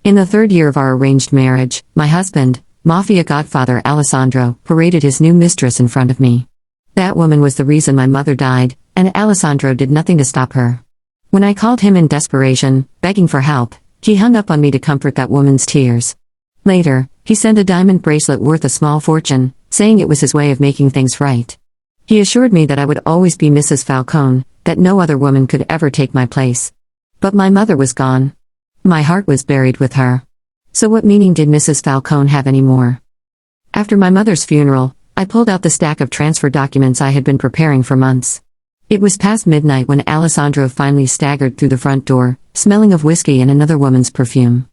In the third year of our arranged marriage, my husband, Mafia godfather Alessandro, paraded his new mistress in front of me. That woman was the reason my mother died, and Alessandro did nothing to stop her. When I called him in desperation, begging for help, he hung up on me to comfort that woman's tears. Later, he sent a diamond bracelet worth a small fortune, saying it was his way of making things right. He assured me that I would always be Mrs. Falcone, that no other woman could ever take my place. But my mother was gone. My heart was buried with her. So what meaning did Mrs. Falcone have anymore? After my mother's funeral, I pulled out the stack of transfer documents I had been preparing for months. It was past midnight when Alessandro finally staggered through the front door, smelling of whiskey and another woman's perfume.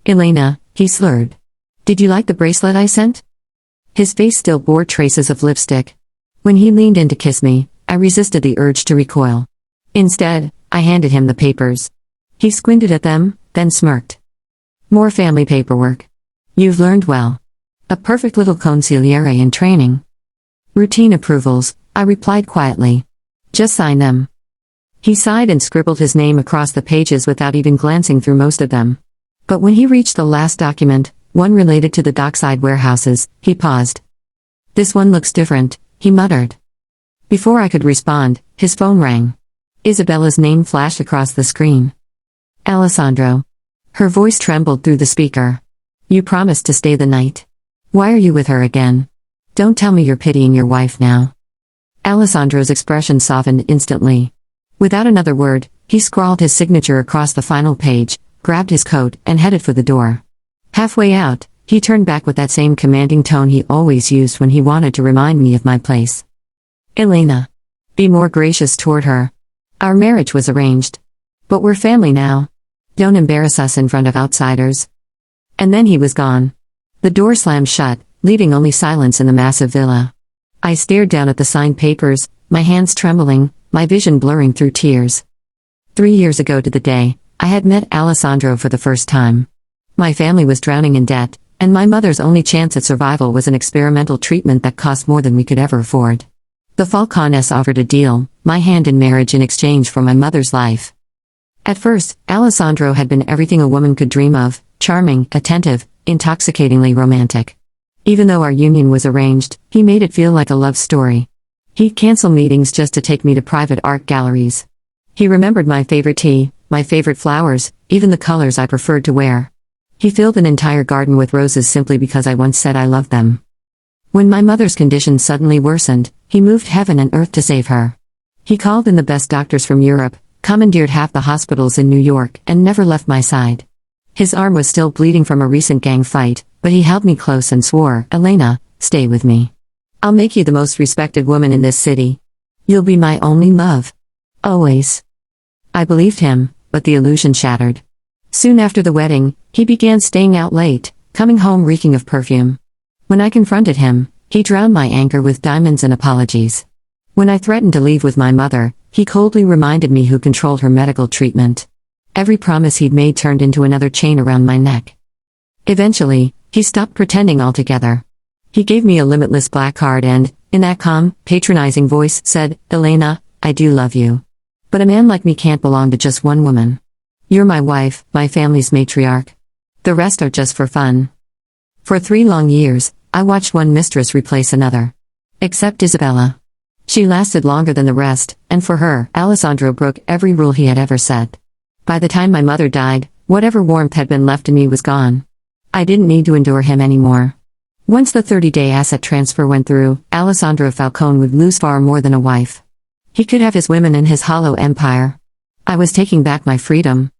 "Elena," he slurred. "Did you like the bracelet I sent?" His face still bore traces of lipstick. When he leaned in to kiss me, I resisted the urge to recoil. Instead, I handed him the papers. He squinted at them, then smirked. "More family paperwork. You've learned well. A perfect little consigliere in training." "Routine approvals," I replied quietly. "Just sign them." He sighed and scribbled his name across the pages without even glancing through most of them. But when he reached the last document, one related to the dockside warehouses, he paused. "This one looks different," he muttered. Before I could respond, his phone rang. Isabella's name flashed across the screen. "Alessandro." Her voice trembled through the speaker. "You promised to stay the night. Why are you with her again? Don't tell me you're pitying your wife now." Alessandro's expression softened instantly. Without another word, he scrawled his signature across the final page, grabbed his coat, and headed for the door. Halfway out, he turned back with that same commanding tone he always used when he wanted to remind me of my place. "Elena. Be more gracious toward her. Our marriage was arranged. But we're family now. Don't embarrass us in front of outsiders." And then he was gone. The door slammed shut, leaving only silence in the massive villa. I stared down at the signed papers, my hands trembling, my vision blurring through tears. 3 years ago to the day, I had met Alessandro for the first time. My family was drowning in debt, and my mother's only chance at survival was an experimental treatment that cost more than we could ever afford. The Falcones offered a deal, my hand in marriage in exchange for my mother's life. At first, Alessandro had been everything a woman could dream of: charming, attentive, intoxicatingly romantic. Even though our union was arranged, he made it feel like a love story. He'd cancel meetings just to take me to private art galleries. He remembered my favorite tea, my favorite flowers, even the colors I preferred to wear. He filled an entire garden with roses simply because I once said I loved them. When my mother's condition suddenly worsened, he moved heaven and earth to save her. He called in the best doctors from Europe, commandeered half the hospitals in New York, and never left my side. His arm was still bleeding from a recent gang fight, but he held me close and swore, "Elena, stay with me. I'll make you the most respected woman in this city. You'll be my only love. Always." I believed him, but the illusion shattered. Soon after the wedding, he began staying out late, coming home reeking of perfume. When I confronted him, he drowned my anger with diamonds and apologies. When I threatened to leave with my mother, he coldly reminded me who controlled her medical treatment. Every promise he'd made turned into another chain around my neck. Eventually, he stopped pretending altogether. He gave me a limitless black card and, in that calm, patronizing voice, said, "Elena, I do love you. But a man like me can't belong to just one woman. You're my wife, my family's matriarch. The rest are just for fun." For 3 long years, I watched one mistress replace another. Except Isabella. She lasted longer than the rest, and for her, Alessandro broke every rule he had ever set. By the time my mother died, whatever warmth had been left in me was gone. I didn't need to endure him anymore. Once the 30-day asset transfer went through, Alessandro Falcone would lose far more than a wife. He could have his women and his hollow empire. I was taking back my freedom.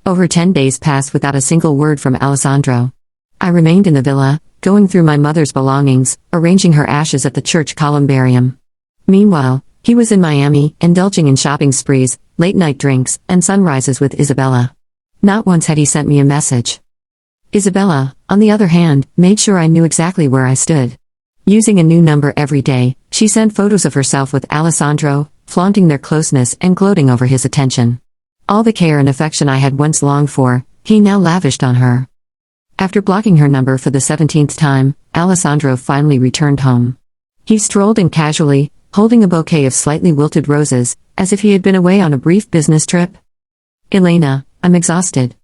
Over 10 days passed without a single word from Alessandro. I remained in the villa, going through my mother's belongings, arranging her ashes at the church columbarium. Meanwhile, he was in Miami, indulging in shopping sprees, late-night drinks, and sunrises with Isabella. Not once had he sent me a message. Isabella, on the other hand, made sure I knew exactly where I stood. Using a new number every day, she sent photos of herself with Alessandro, flaunting their closeness and gloating over his attention. All the care and affection I had once longed for, he now lavished on her. After blocking her number for the 17th time, Alessandro finally returned home. He strolled in casually, holding a bouquet of slightly wilted roses, as if he had been away on a brief business trip. "Elena, I'm exhausted.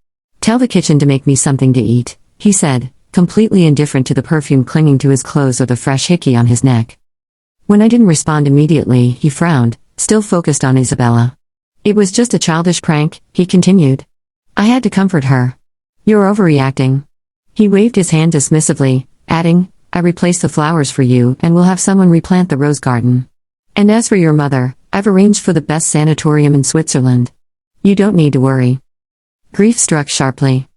Tell the kitchen to make me something to eat, he said, completely indifferent to the perfume clinging to his clothes or the fresh hickey on his neck. When I didn't respond immediately, he frowned, still focused on Isabella. It was just a childish prank, he continued. I had to comfort her. You're overreacting. He waved his hand dismissively, adding, I replaced the flowers for you and will have someone replant the rose garden. And as for your mother, I've arranged for the best sanatorium in Switzerland. You don't need to worry. Grief struck sharply.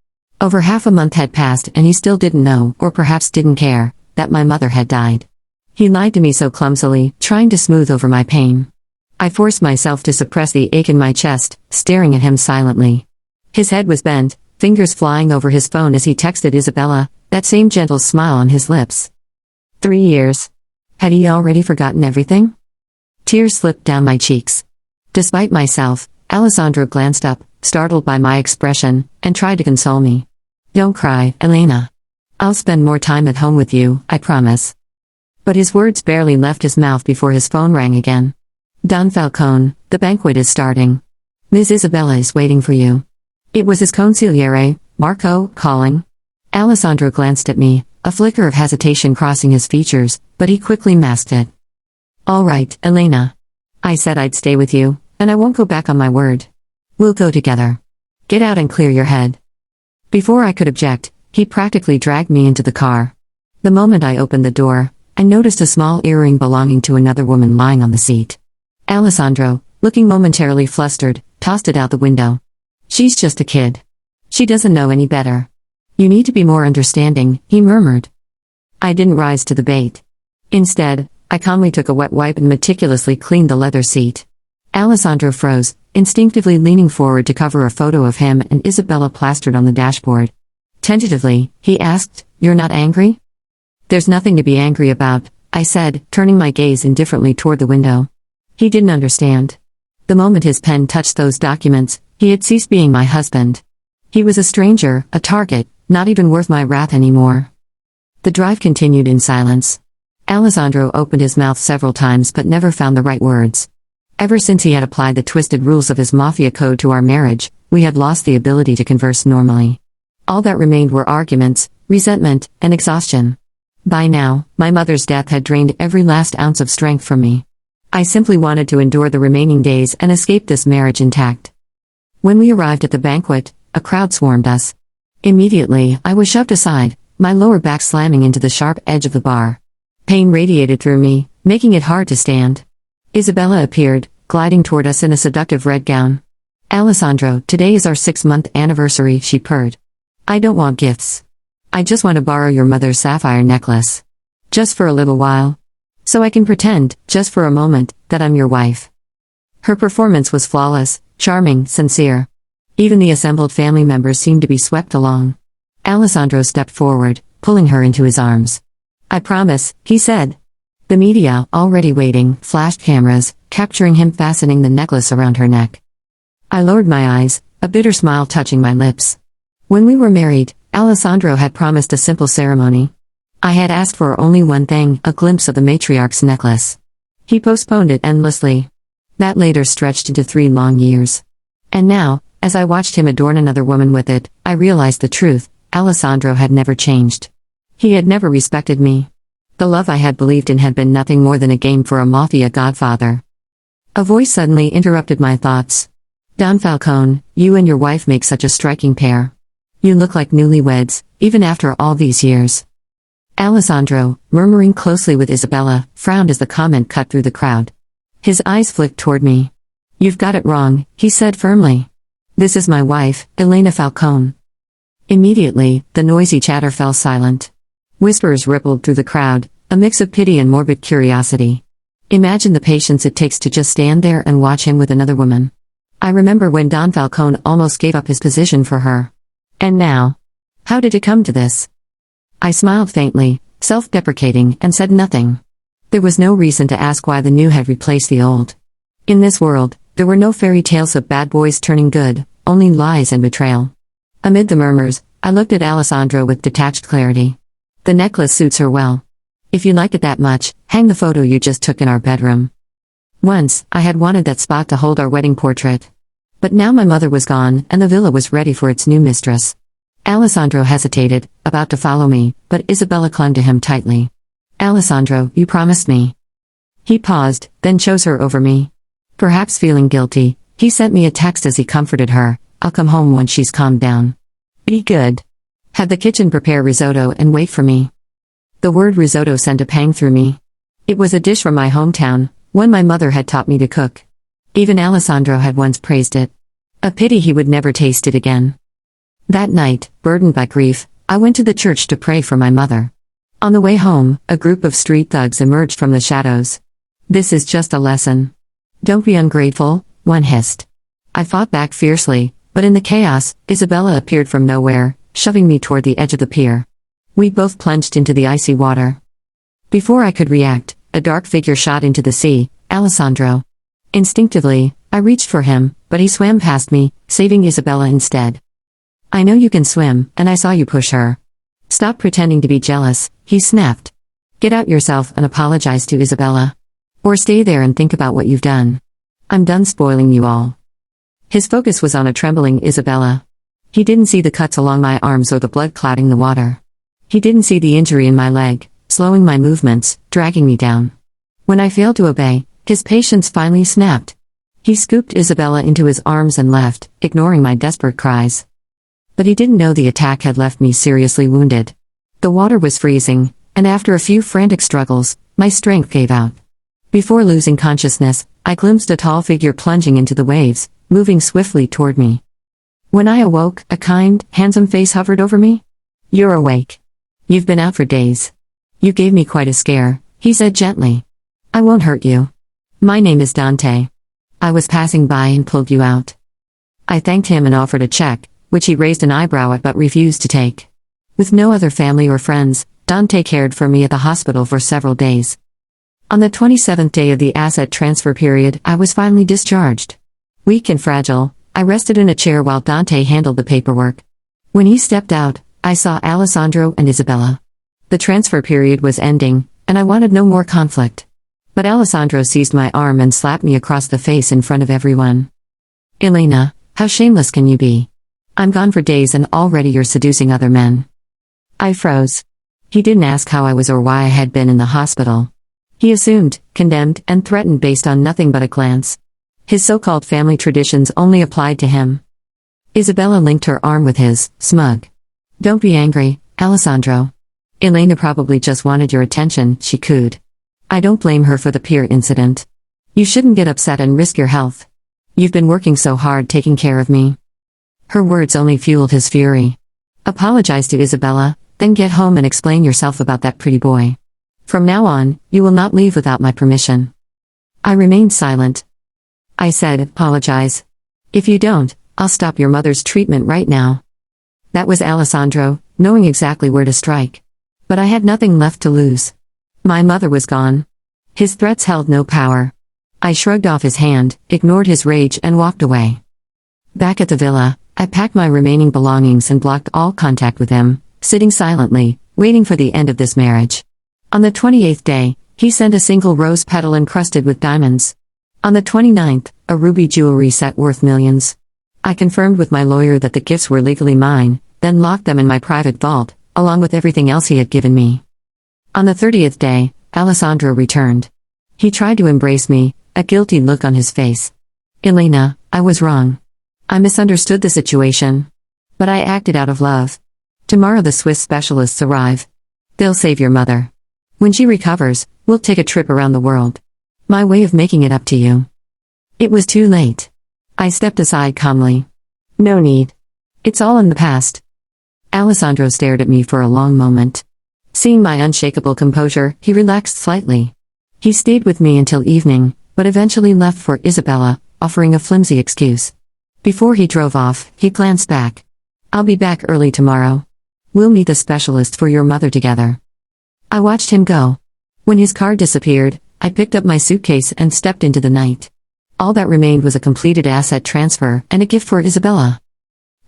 Over half a month had passed and he still didn't know, or perhaps didn't care, that my mother had died. He lied to me so clumsily, trying to smooth over my pain. I forced myself to suppress the ache in my chest, staring at him silently. His head was bent, fingers flying over his phone as he texted Isabella, that same gentle smile on his lips. 3 years. Had he already forgotten everything? Tears slipped down my cheeks. Despite myself, Alessandro glanced up, startled by my expression, and tried to console me. Don't cry, Elena. I'll spend more time at home with you, I promise. But his words barely left his mouth before his phone rang again. Don Falcone, the banquet is starting. Ms. Isabella is waiting for you. It was his consigliere, Marco, calling. Alessandro glanced at me, a flicker of hesitation crossing his features, but he quickly masked it. All right, Elena. I said I'd stay with you, and I won't go back on my word. We'll go together. Get out and clear your head. Before I could object, he practically dragged me into the car. The moment I opened the door, I noticed a small earring belonging to another woman lying on the seat. Alessandro, looking momentarily flustered, tossed it out the window. She's just a kid. She doesn't know any better. You need to be more understanding, he murmured. I didn't rise to the bait. Instead, I calmly took a wet wipe and meticulously cleaned the leather seat. Alessandro froze, instinctively leaning forward to cover a photo of him and Isabella plastered on the dashboard. Tentatively, he asked, You're not angry? There's nothing to be angry about, I said, turning my gaze indifferently toward the window. He didn't understand. The moment his pen touched those documents, he had ceased being my husband. He was a stranger, a target, not even worth my wrath anymore. The drive continued in silence. Alessandro opened his mouth several times but never found the right words. Ever since he had applied the twisted rules of his Mafia code to our marriage, we had lost the ability to converse normally. All that remained were arguments, resentment, and exhaustion. By now, my mother's death had drained every last ounce of strength from me. I simply wanted to endure the remaining days and escape this marriage intact. When we arrived at the banquet, a crowd swarmed us. Immediately, I was shoved aside, my lower back slamming into the sharp edge of the bar. Pain radiated through me, making it hard to stand. Isabella appeared, gliding toward us in a seductive red gown. Alessandro, today is our 6-month anniversary, she purred. I don't want gifts. I just want to borrow your mother's sapphire necklace. Just for a little while. So I can pretend, just for a moment, that I'm your wife. Her performance was flawless, charming, sincere. Even the assembled family members seemed to be swept along. Alessandro stepped forward, pulling her into his arms. I promise, he said. The media, already waiting, flashed cameras, capturing him fastening the necklace around her neck. I lowered my eyes, a bitter smile touching my lips. When we were married, Alessandro had promised a simple ceremony. I had asked for only one thing, a glimpse of the matriarch's necklace. He postponed it endlessly. That later stretched into 3 long years. And now, as I watched him adorn another woman with it, I realized the truth, Alessandro had never changed. He had never respected me. The love I had believed in had been nothing more than a game for a Mafia godfather. A voice suddenly interrupted my thoughts. Don Falcone, you and your wife make such a striking pair. You look like newlyweds, even after all these years. Alessandro, murmuring closely with Isabella, frowned as the comment cut through the crowd. His eyes flicked toward me. You've got it wrong, he said firmly. This is my wife, Elena Falcone. Immediately, the noisy chatter fell silent. Whispers rippled through the crowd, a mix of pity and morbid curiosity. Imagine the patience it takes to just stand there and watch him with another woman. I remember when Don Falcone almost gave up his position for her. And now? How did it come to this? I smiled faintly, self-deprecating, and said nothing. There was no reason to ask why the new had replaced the old. In this world, there were no fairy tales of bad boys turning good, only lies and betrayal. Amid the murmurs, I looked at Alessandro with detached clarity. The necklace suits her well. If you like it that much, hang the photo you just took in our bedroom. Once, I had wanted that spot to hold our wedding portrait. But now my mother was gone, and the villa was ready for its new mistress. Alessandro hesitated, about to follow me, but Isabella clung to him tightly. "Alessandro, you promised me." He paused, then chose her over me. Perhaps feeling guilty, he sent me a text as he comforted her, "I'll come home once she's calmed down. Be good. Have the kitchen prepare risotto and wait for me." The word risotto sent a pang through me. It was a dish from my hometown, one my mother had taught me to cook. Even Alessandro had once praised it. A pity he would never taste it again. That night, burdened by grief, I went to the church to pray for my mother. On the way home, a group of street thugs emerged from the shadows. "This is just a lesson. Don't be ungrateful," one hissed. I fought back fiercely, but in the chaos, Isabella appeared from nowhere, shoving me toward the edge of the pier. We both plunged into the icy water. Before I could react, a dark figure shot into the sea, Alessandro. Instinctively, I reached for him, but he swam past me, saving Isabella instead. "I know you can swim, and I saw you push her. Stop pretending to be jealous," he snapped. "Get out yourself and apologize to Isabella. Or stay there and think about what you've done. I'm done spoiling you all." His focus was on a trembling Isabella. He didn't see the cuts along my arms or the blood clotting the water. He didn't see the injury in my leg, slowing my movements, dragging me down. When I failed to obey, his patience finally snapped. He scooped Isabella into his arms and left, ignoring my desperate cries. But he didn't know the attack had left me seriously wounded. The water was freezing, and after a few frantic struggles, my strength gave out. Before losing consciousness, I glimpsed a tall figure plunging into the waves, moving swiftly toward me. When I awoke, a kind, handsome face hovered over me. "You're awake. You've been out for days. You gave me quite a scare," he said gently. "I won't hurt you. My name is Dante. I was passing by and pulled you out." I thanked him and offered a check, which he raised an eyebrow at but refused to take. With no other family or friends, Dante cared for me at the hospital for several days. On the 27th day of the asset transfer period, I was finally discharged. Weak and fragile, I rested in a chair while Dante handled the paperwork. When he stepped out, I saw Alessandro and Isabella. The transfer period was ending, and I wanted no more conflict. But Alessandro seized my arm and slapped me across the face in front of everyone. "Elena, how shameless can you be? I'm gone for days and already you're seducing other men." I froze. He didn't ask how I was or why I had been in the hospital. He assumed, condemned, and threatened based on nothing but a glance. His so-called family traditions only applied to him. Isabella linked her arm with his, smug. "Don't be angry, Alessandro. Elena probably just wanted your attention," she cooed. "I don't blame her for the pier incident. You shouldn't get upset and risk your health. You've been working so hard taking care of me." Her words only fueled his fury. "Apologize to Isabella, then get home and explain yourself about that pretty boy. From now on, you will not leave without my permission." I remained silent. I said, "Apologize. If you don't, I'll stop your mother's treatment right now." That was Alessandro, knowing exactly where to strike. But I had nothing left to lose. My mother was gone. His threats held no power. I shrugged off his hand, ignored his rage and walked away. Back at the villa, I packed my remaining belongings and blocked all contact with him, sitting silently, waiting for the end of this marriage. On the 28th day, he sent a single rose petal encrusted with diamonds. On the 29th, a ruby jewelry set worth millions. I confirmed with my lawyer that the gifts were legally mine, then locked them in my private vault, along with everything else he had given me. On the 30th day, Alessandro returned. He tried to embrace me, a guilty look on his face. "Elena, I was wrong. I misunderstood the situation. But I acted out of love. Tomorrow the Swiss specialists arrive. They'll save your mother. When she recovers, we'll take a trip around the world. My way of making it up to you." It was too late. I stepped aside calmly. "No need. It's all in the past." Alessandro stared at me for a long moment. Seeing my unshakable composure, he relaxed slightly. He stayed with me until evening, but eventually left for Isabella, offering a flimsy excuse. Before he drove off, he glanced back. "I'll be back early tomorrow. We'll meet the specialist for your mother together." I watched him go. When his car disappeared, I picked up my suitcase and stepped into the night. All that remained was a completed asset transfer and a gift for Isabella.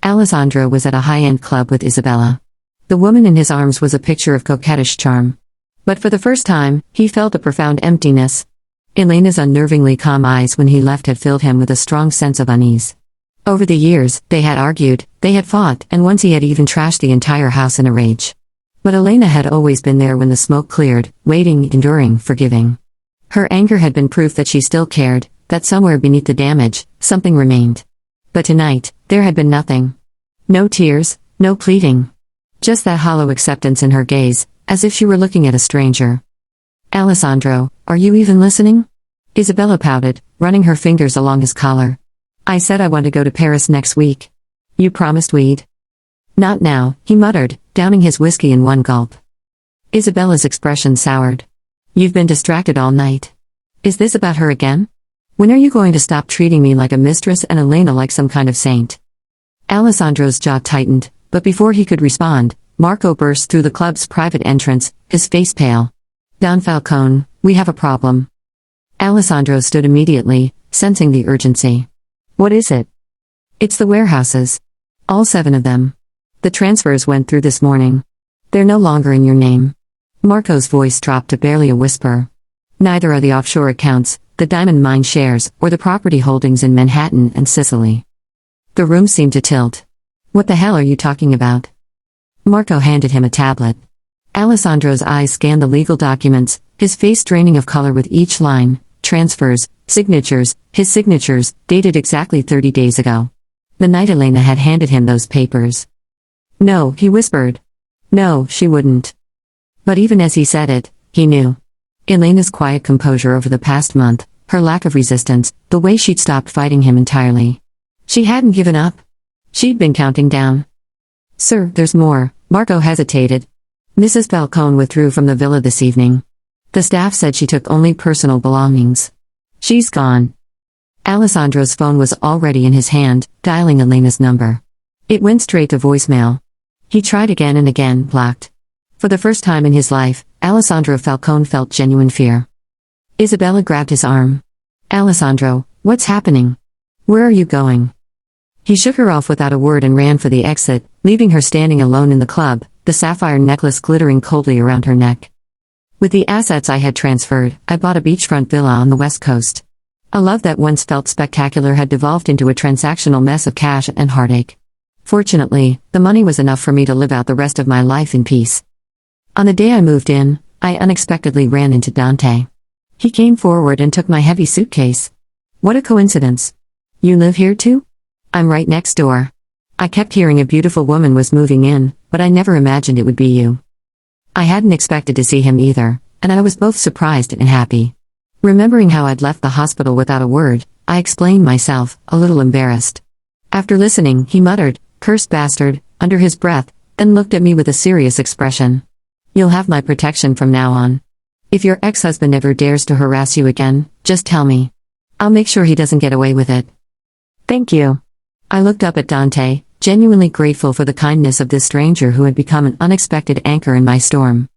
Alessandro was at a high-end club with Isabella. The woman in his arms was a picture of coquettish charm. But for the first time, he felt a profound emptiness. Elena's unnervingly calm eyes when he left had filled him with a strong sense of unease. Over the years, they had argued, they had fought, and once he had even trashed the entire house in a rage. But Elena had always been there when the smoke cleared, waiting, enduring, forgiving. Her anger had been proof that she still cared, that somewhere beneath the damage, something remained. But tonight, there had been nothing. No tears, no pleading. Just that hollow acceptance in her gaze, as if she were looking at a stranger. "Alessandro, are you even listening?" Isabella pouted, running her fingers along his collar. "I said I want to go to Paris next week. You promised we'd." "Not now," he muttered, downing his whiskey in one gulp. Isabella's expression soured. "You've been distracted all night. Is this about her again? When are you going to stop treating me like a mistress and Elena like some kind of saint?" Alessandro's jaw tightened, but before he could respond, Marco burst through the club's private entrance, his face pale. "Don Falcone, we have a problem." Alessandro stood immediately, sensing the urgency. "What is it?" "It's the warehouses. All 7 of them. The transfers went through this morning. They're no longer in your name." Marco's voice dropped to barely a whisper. "Neither are the offshore accounts, the diamond mine shares, or the property holdings in Manhattan and Sicily." The room seemed to tilt. "What the hell are you talking about?" Marco handed him a tablet. Alessandro's eyes scanned the legal documents, his face draining of color with each line. Transfers, signatures, his signatures, dated exactly 30 days ago. The night Elena had handed him those papers. "No," he whispered. "No, she wouldn't." But even as he said it, he knew. Elena's quiet composure over the past month, her lack of resistance, the way she'd stopped fighting him entirely. She hadn't given up. She'd been counting down. "Sir, there's more." Marco hesitated. "Mrs. Falcone withdrew from the villa this evening. The staff said she took only personal belongings. She's gone." Alessandro's phone was already in his hand, dialing Elena's number. It went straight to voicemail. He tried again and again, blocked. For the first time in his life, Alessandro Falcone felt genuine fear. Isabella grabbed his arm. "Alessandro, what's happening? Where are you going?" He shook her off without a word and ran for the exit, leaving her standing alone in the club, the sapphire necklace glittering coldly around her neck. "With the assets I had transferred, I bought a beachfront villa on the West Coast. A love that once felt spectacular had devolved into a transactional mess of cash and heartache. Fortunately, the money was enough for me to live out the rest of my life in peace." On the day I moved in, I unexpectedly ran into Dante. He came forward and took my heavy suitcase. "What a coincidence. You live here too?" "I'm right next door. I kept hearing a beautiful woman was moving in, but I never imagined it would be you." I hadn't expected to see him either, and I was both surprised and happy. Remembering how I'd left the hospital without a word, I explained myself, a little embarrassed. After listening, he muttered, "Cursed bastard," under his breath, then looked at me with a serious expression. "You'll have my protection from now on. If your ex-husband ever dares to harass you again, just tell me. I'll make sure he doesn't get away with it." "Thank you." I looked up at Dante, genuinely grateful for the kindness of this stranger who had become an unexpected anchor in my storm.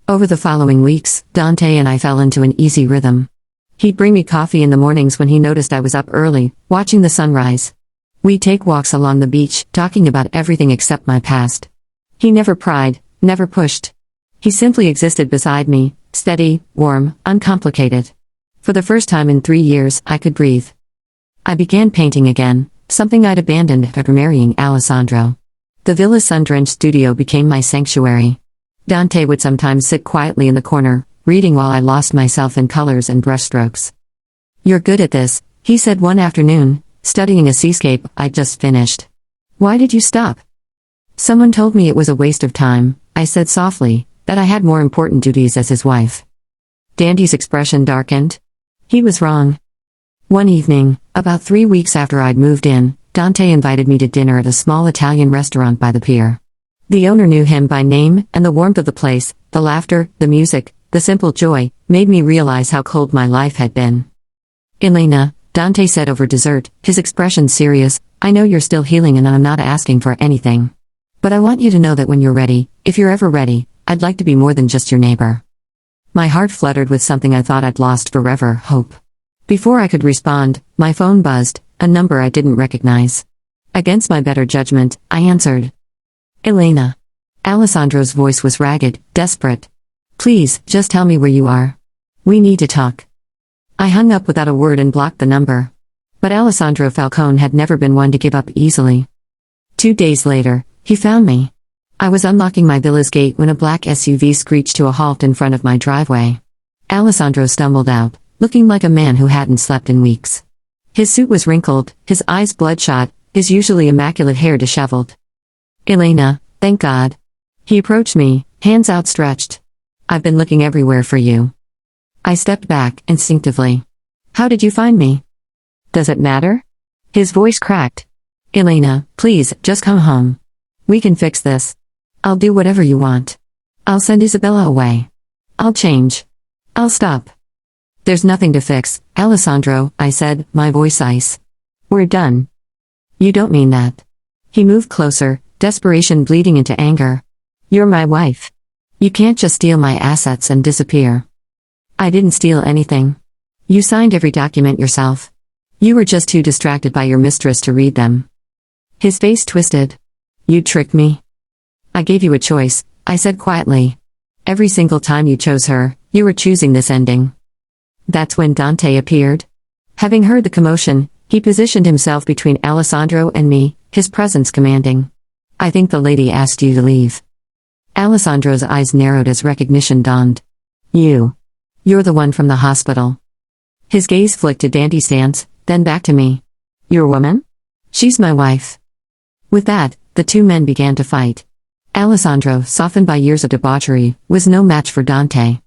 Over the following weeks, Dante and I fell into an easy rhythm. He'd bring me coffee in the mornings when he noticed I was up early, watching the sunrise. We'd take walks along the beach, talking about everything except my past. He never pried, never pushed. He simply existed beside me, steady, warm, uncomplicated. For the first time in 3 years, I could breathe. I began painting again, something I'd abandoned after marrying Alessandro. The villa's sun-drenched studio became my sanctuary. Dante would sometimes sit quietly in the corner, reading while I lost myself in colors and brushstrokes. "You're good at this," he said one afternoon, studying a seascape I'd just finished. "Why did you stop?" "Someone told me it was a waste of time," I said softly, "that I had more important duties as his wife." Dandy's expression darkened. He was wrong. One evening, about 3 weeks after I'd moved in, Dante invited me to dinner at a small Italian restaurant by the pier. The owner knew him by name, and the warmth of the place, the laughter, the music, the simple joy, made me realize how cold my life had been. "Elena," Dante said over dessert, his expression serious, "I know you're still healing and I'm not asking for anything. But I want you to know that when you're ready, if you're ever ready, I'd like to be more than just your neighbor." My heart fluttered with something I thought I'd lost forever, hope. Before I could respond, my phone buzzed, a number I didn't recognize. Against my better judgment, I answered. "Elena." Alessandro's voice was ragged, desperate. "Please, just tell me where you are. We need to talk." I hung up without a word and blocked the number. But Alessandro Falcone had never been one to give up easily. 2 days later, he found me. I was unlocking my villa's gate when a black SUV screeched to a halt in front of my driveway. Alessandro stumbled out, looking like a man who hadn't slept in weeks. His suit was wrinkled, his eyes bloodshot, his usually immaculate hair disheveled. "Elena, thank God." He approached me, hands outstretched. "I've been looking everywhere for you." I stepped back, instinctively. "How did you find me?" "Does it matter?" His voice cracked. "Elena, please, just come home. We can fix this. I'll do whatever you want. I'll send Isabella away. I'll change. I'll stop." "There's nothing to fix, Alessandro," I said, my voice ice. "We're done." "You don't mean that." He moved closer, desperation bleeding into anger. "You're my wife. You can't just steal my assets and disappear." "I didn't steal anything. You signed every document yourself. You were just too distracted by your mistress to read them." His face twisted. "You tricked me." "I gave you a choice," I said quietly. "Every single time you chose her, you were choosing this ending." That's when Dante appeared. Having heard the commotion, he positioned himself between Alessandro and me, his presence commanding. "I think the lady asked you to leave." Alessandro's eyes narrowed as recognition dawned. You're the one from the hospital." His gaze flicked to Dante's stance, then back to me. "Your woman?" "She's my wife." With that, the two men began to fight. Alessandro, softened by years of debauchery, was no match for Dante.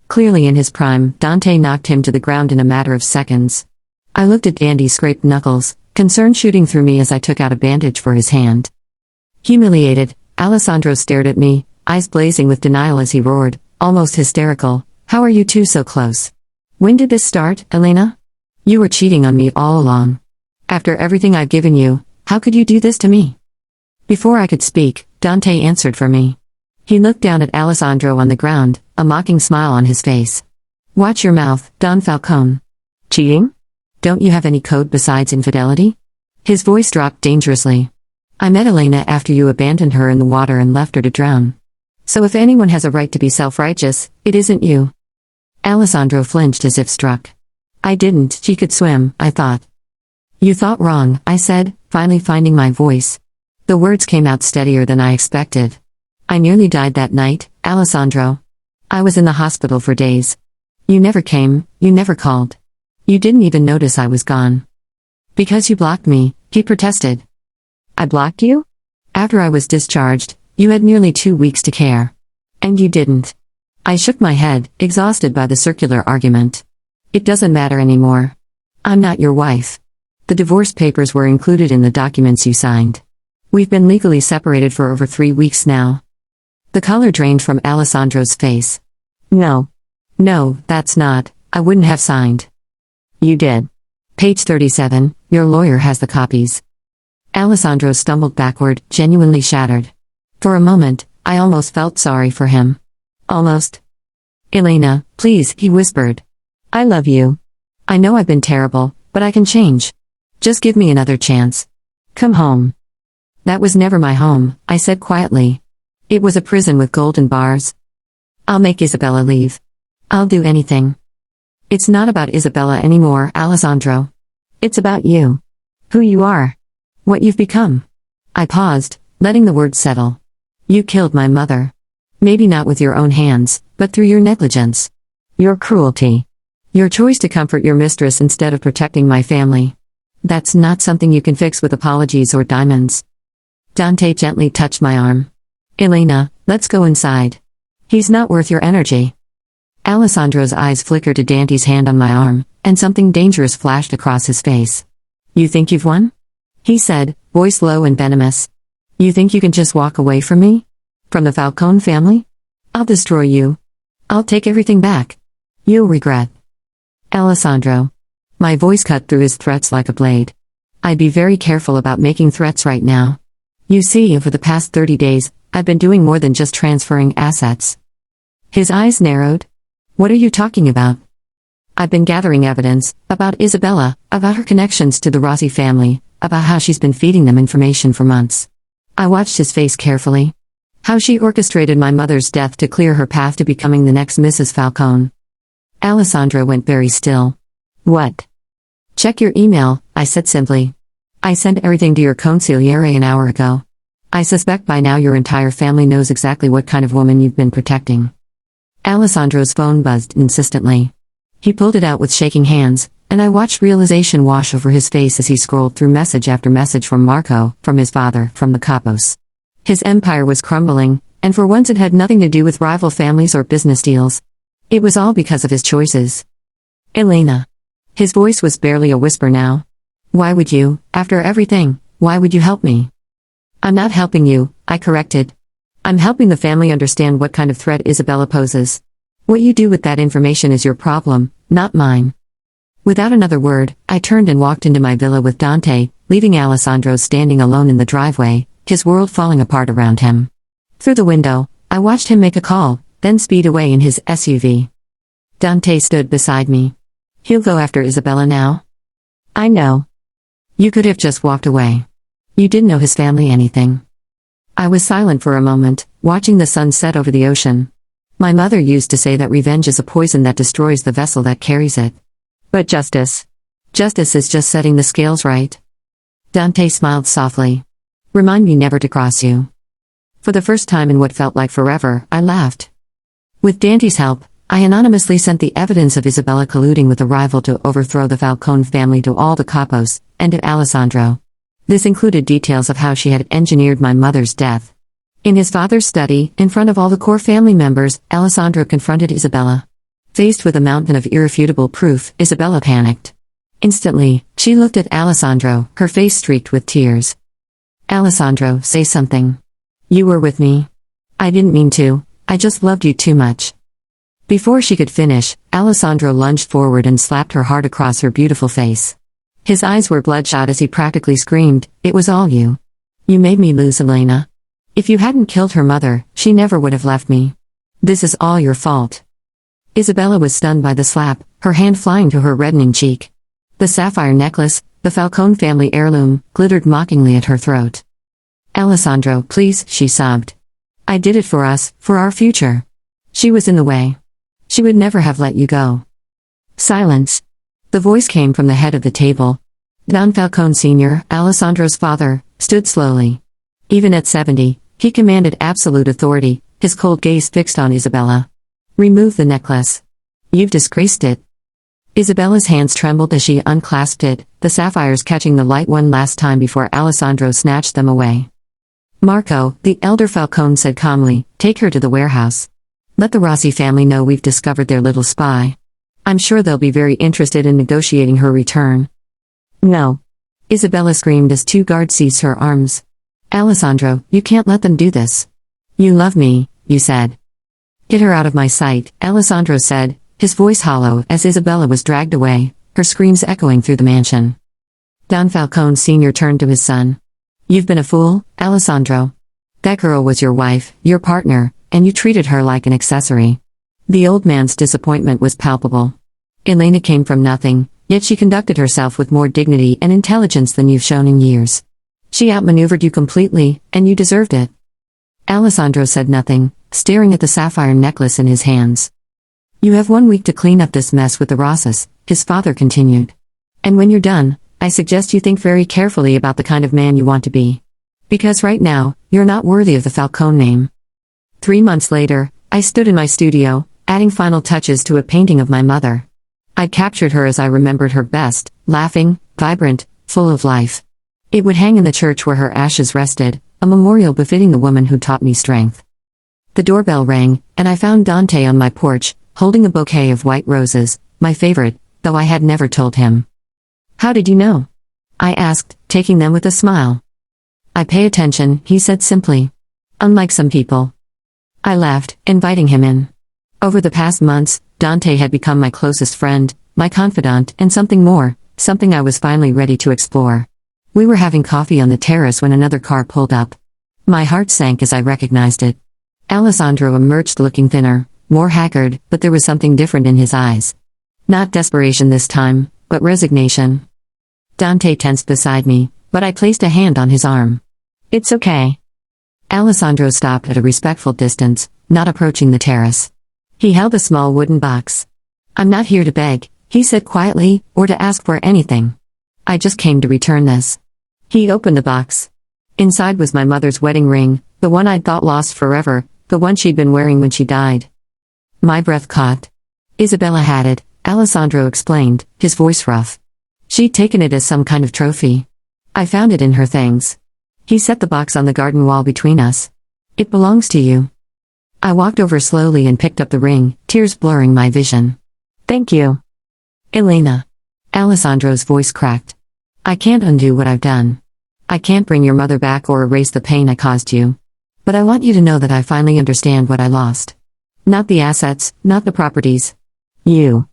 Clearly in his prime, Dante knocked him to the ground in a matter of seconds. I looked at Dante's scraped knuckles, concern shooting through me as I took out a bandage for his hand. Humiliated, Alessandro stared at me, eyes blazing with denial as he roared, almost hysterical, "How are you two so close? When did this start, Elena? You were cheating on me all along. After everything I've given you, how could you do this to me?" Before I could speak, Dante answered for me. He looked down at Alessandro on the ground, a mocking smile on his face. "Watch your mouth, Don Falcone. Cheating? Don't you have any code besides infidelity?" His voice dropped dangerously. "I met Elena after you abandoned her in the water and left her to drown. So if anyone has a right to be self-righteous, it isn't you." Alessandro flinched as if struck. "I didn't, she could swim, I thought." "You thought wrong," I said, finally finding my voice. The words came out steadier than I expected. "I nearly died that night, Alessandro. I was in the hospital for days. You never came, you never called. You didn't even notice I was gone." "Because you blocked me," he protested. "I blocked you? After I was discharged, you had nearly 2 weeks to care. And you didn't." I shook my head, exhausted by the circular argument. "It doesn't matter anymore. I'm not your wife. The divorce papers were included in the documents you signed. We've been legally separated for over 3 weeks now." The color drained from Alessandro's face. No, that's not, I wouldn't have signed." "You did. Page 37, your lawyer has the copies." Alessandro stumbled backward, genuinely shattered. For a moment, I almost felt sorry for him. Almost. "Elena, please," he whispered. "I love you. I know I've been terrible, but I can change. Just give me another chance. Come home." "That was never my home," I said quietly. "It was a prison with golden bars. I'll make Isabella leave. I'll do anything." "It's not about Isabella anymore, Alessandro. It's about you. Who you are. What you've become." I paused, letting the words settle. "You killed my mother. Maybe not with your own hands, but through your negligence. Your cruelty. Your choice to comfort your mistress instead of protecting my family. That's not something you can fix with apologies or diamonds." Dante gently touched my arm. "Elena, let's go inside. He's not worth your energy." Alessandro's eyes flickered to Dante's hand on my arm, and something dangerous flashed across his face. "You think you've won?" he said, voice low and venomous. "You think you can just walk away from me? From the Falcone family? I'll destroy you. I'll take everything back. You'll regret." "Alessandro." My voice cut through his threats like a blade. "I'd be very careful about making threats right now. You see, over the past 30 days, I've been doing more than just transferring assets." His eyes narrowed. "What are you talking about?" "I've been gathering evidence, about Isabella, about her connections to the Rossi family, about how she's been feeding them information for months." I watched his face carefully. "How she orchestrated my mother's death to clear her path to becoming the next Mrs. Falcone." Alessandro went very still. "What?" Check your email, I said simply. I sent everything to your consigliere an hour ago. I suspect by now your entire family knows exactly what kind of woman you've been protecting. Alessandro's phone buzzed insistently. He pulled it out with shaking hands, and I watched realization wash over his face as he scrolled through message after message from Marco, from his father, from the Capos. His empire was crumbling, and for once it had nothing to do with rival families or business deals. It was all because of his choices. Elena. His voice was barely a whisper now. Why would you, after everything, why would you help me? I'm not helping you, I corrected. I'm helping the family understand what kind of threat Isabella poses. What you do with that information is your problem, not mine. Without another word, I turned and walked into my villa with Dante, leaving Alessandro standing alone in the driveway, his world falling apart around him. Through the window, I watched him make a call, then speed away in his SUV. Dante stood beside me. He'll go after Isabella now? I know. You could have just walked away. You didn't know his family anything. I was silent for a moment, watching the sun set over the ocean. My mother used to say that revenge is a poison that destroys the vessel that carries it. But justice is just setting the scales right. Dante smiled softly. Remind me never to cross you. For the first time in what felt like forever, I laughed. With Dante's help, I anonymously sent the evidence of Isabella colluding with a rival to overthrow the Falcone family to all the Capos, and to Alessandro. This included details of how she had engineered my mother's death. In his father's study, in front of all the core family members, Alessandro confronted Isabella. Faced with a mountain of irrefutable proof, Isabella panicked. Instantly, she looked at Alessandro, her face streaked with tears. Alessandro, say something. You were with me. I didn't mean to, I just loved you too much. Before she could finish, Alessandro lunged forward and slapped her hard across her beautiful face. His eyes were bloodshot as he practically screamed, "It was all you. You made me lose Elena. If you hadn't killed her mother, she never would have left me. This is all your fault." Isabella was stunned by the slap, her hand flying to her reddening cheek. The sapphire necklace, the Falcone family heirloom, glittered mockingly at her throat. "Alessandro, please," she sobbed. "I did it for us, for our future. She was in the way. She would never have let you go." Silence. The voice came from the head of the table. Don Falcone Sr., Alessandro's father, stood slowly. Even at 70, he commanded absolute authority, his cold gaze fixed on Isabella. "Remove the necklace. You've disgraced it." Isabella's hands trembled as she unclasped it, the sapphires catching the light one last time before Alessandro snatched them away. "Marco," the elder Falcone said calmly, "take her to the warehouse. Let the Rossi family know we've discovered their little spy. I'm sure they'll be very interested in negotiating her return." "No." Isabella screamed as two guards seized her arms. "Alessandro, you can't let them do this. You love me, you said." "Get her out of my sight," Alessandro said, his voice hollow as Isabella was dragged away, her screams echoing through the mansion. Don Falcone Sr. turned to his son. "You've been a fool, Alessandro. That girl was your wife, your partner, and you treated her like an accessory." The old man's disappointment was palpable. "Elena came from nothing, yet she conducted herself with more dignity and intelligence than you've shown in years. She outmaneuvered you completely, and you deserved it." Alessandro said nothing, staring at the sapphire necklace in his hands. "You have 1 week to clean up this mess with the Rosses," his father continued. "And when you're done, I suggest you think very carefully about the kind of man you want to be. Because right now, you're not worthy of the Falcone name." 3 months later, I stood in my studio, adding final touches to a painting of my mother. I'd captured her as I remembered her best, laughing, vibrant, full of life. It would hang in the church where her ashes rested, a memorial befitting the woman who taught me strength. The doorbell rang, and I found Dante on my porch, holding a bouquet of white roses, my favorite, though I had never told him. "How did you know?" I asked, taking them with a smile. "I pay attention," he said simply. "Unlike some people." I laughed, inviting him in. Over the past months, Dante had become my closest friend, my confidant, and something more, something I was finally ready to explore. We were having coffee on the terrace when another car pulled up. My heart sank as I recognized it. Alessandro emerged looking thinner, more haggard, but there was something different in his eyes. Not desperation this time, but resignation. Dante tensed beside me, but I placed a hand on his arm. "It's okay." Alessandro stopped at a respectful distance, not approaching the terrace. He held a small wooden box. "I'm not here to beg," he said quietly, or to ask for anything. I just came to return this. He opened the box. Inside was my mother's wedding ring, the one I'd thought lost forever, the one she'd been wearing when she died. My breath caught. Isabella had it, Alessandro explained, his voice rough. She'd taken it as some kind of trophy. I found it in her things. He set the box on the garden wall between us. It belongs to you. I walked over slowly and picked up the ring, tears blurring my vision. Thank you. Elena. Alessandro's voice cracked. I can't undo what I've done. I can't bring your mother back or erase the pain I caused you. But I want you to know that I finally understand what I lost. Not the assets, not the properties. You.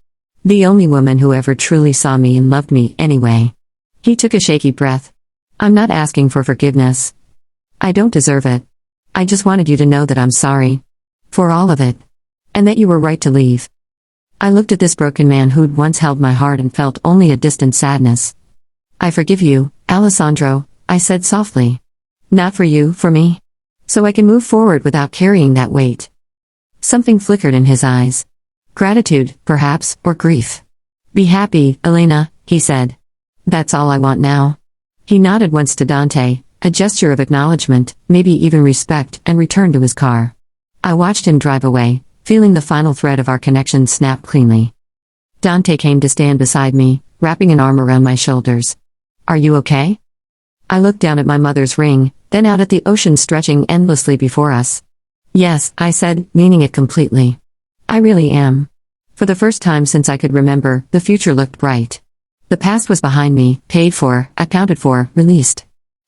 The only woman who ever truly saw me and loved me anyway. He took a shaky breath. I'm not asking for forgiveness. I don't deserve it. I just wanted you to know that I'm sorry. For all of it. And that you were right to leave. I looked at this broken man who'd once held my heart and felt only a distant sadness. I forgive you, Alessandro, I said softly. Not for you, for me. So I can move forward without carrying that weight. Something flickered in his eyes. Gratitude, perhaps, or grief. Be happy, Elena, he said. That's all I want now. He nodded once to Dante, a gesture of acknowledgement, maybe even respect, and returned to his car. I watched him drive away, feeling the final thread of our connection snap cleanly. Dante came to stand beside me, wrapping an arm around my shoulders. Are you okay? I looked down at my mother's ring, then out at the ocean stretching endlessly before us. Yes, I said, meaning it completely. I really am. For the first time since I could remember, the future looked bright. The past was behind me, paid for, accounted for, released.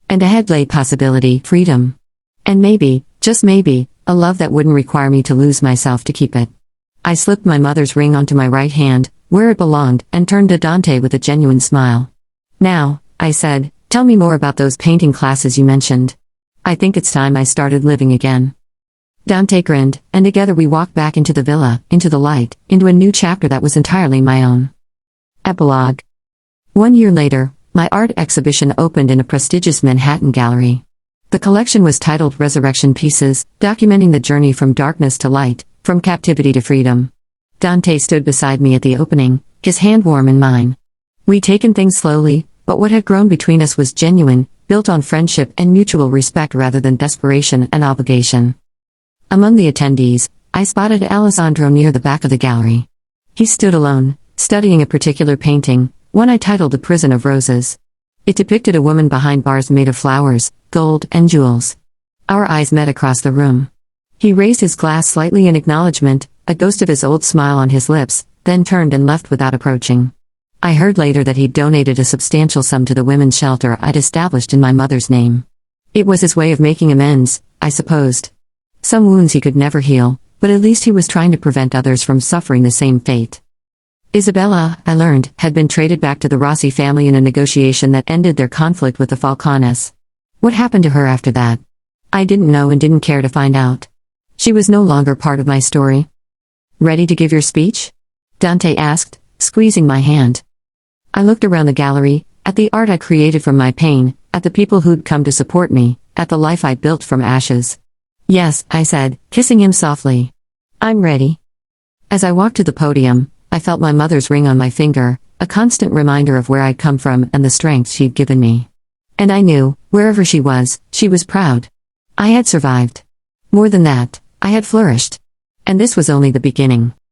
And ahead lay possibility, freedom. And maybe, just maybe, a love that wouldn't require me to lose myself to keep it. I slipped my mother's ring onto my right hand, where it belonged, and turned to Dante with a genuine smile. Now, I said, tell me more about those painting classes you mentioned. I think it's time I started living again. Dante grinned, and together we walked back into the villa, into the light, into a new chapter that was entirely my own. Epilogue. 1 year later, my art exhibition opened in a prestigious Manhattan gallery. The collection was titled Resurrection Pieces, documenting the journey from darkness to light, from captivity to freedom. Dante stood beside me at the opening, his hand warm in mine. We'd taken things slowly, but what had grown between us was genuine, built on friendship and mutual respect rather than desperation and obligation. Among the attendees, I spotted Alessandro near the back of the gallery. He stood alone, studying a particular painting, one I titled The Prison of Roses. It depicted a woman behind bars made of flowers, gold, and jewels. Our eyes met across the room. He raised his glass slightly in acknowledgement, a ghost of his old smile on his lips, then turned and left without approaching. I heard later that he'd donated a substantial sum to the women's shelter I'd established in my mother's name. It was his way of making amends, I supposed. Some wounds he could never heal, but at least he was trying to prevent others from suffering the same fate. Isabella, I learned, had been traded back to the Rossi family in a negotiation that ended their conflict with the Falcones. What happened to her after that? I didn't know and didn't care to find out. She was no longer part of my story. Ready to give your speech? Dante asked, squeezing my hand. I looked around the gallery, at the art I created from my pain, at the people who'd come to support me, at the life I'd built from ashes. Yes, I said, kissing him softly. I'm ready. As I walked to the podium, I felt my mother's ring on my finger, a constant reminder of where I'd come from and the strength she'd given me. And I knew, wherever she was proud. I had survived. More than that, I had flourished. And this was only the beginning.